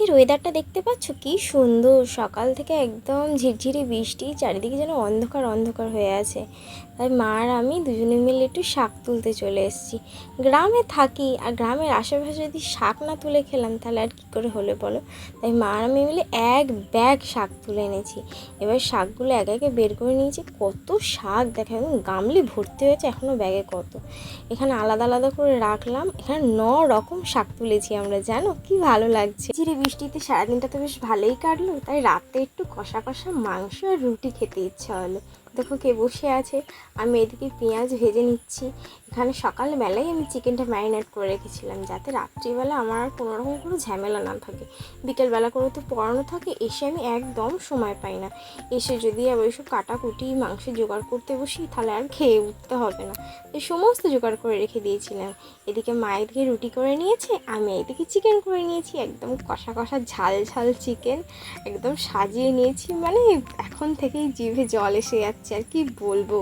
আজকের ওয়েদারটা দেখতে পাচ্ছ কি সুন্দর, সকাল থেকে একদম ঝিরঝিরি বৃষ্টি, চারিদিকে যেন অন্ধকার অন্ধকার হয়ে আছে। তাই মা আর আমি দুজনে মিলে একটু শাক তুলতে চলে এসেছি। গ্রামে থাকি আর গ্রামের আশেপাশে যদি শাক না তুলে খেলাম তাহলে আর কী করে হলে বলো। তাই মা আর আমি মিলে এক ব্যাগ শাক তুলে এনেছি। এবার শাকগুলো একে একে বের করে নিয়েছি। কত শাক দেখা, একদম গামলি ভর্তি হয়েছে, এখনও ব্যাগে কত। এখানে আলাদা আলাদা করে রাখলাম। এখানে 9 রকম শাক তুলেছি আমরা, জানো কি ভালো লাগছে। ঝিরে বৃষ্টিতে সারাদিনটা তো বেশ ভালোই কাটলো, তাই রাতে একটু কষা কষা মাংস আর রুটি খেতে ইচ্ছা হলো। দেখো কে বসে আছে, আমি এদিকে পেঁয়াজ ভেজে নিচ্ছি। এখানে সকালবেলায় আমি চিকেনটা ম্যারিনেট করে রেখেছিলাম, যাতে রাত্রিবেলা আমার আর কোনো রকম কোনো ঝামেলা না থাকে। বিকেলবেলা করে তো পড়ানো থাকে, এসে আমি একদম সময় পাই না। এসে যদি আবার ওইসব কাটাকুটি মাংসের জোগাড় করতে বসি তাহলে আর খেয়ে উঠতে হবে না। এই সমস্ত জোগাড় করে রেখে দিয়েছিলাম। এদিকে মা এদিকে রুটি করে নিয়েছে, আমি এদিকে চিকেন করে নিয়েছি। একদম কষা কষা ঝাল ঝাল চিকেন একদম সাজিয়ে নিয়েছি, মানে এখন থেকেই জিভে জল এসে যাচ্ছে, আর কি বলবো।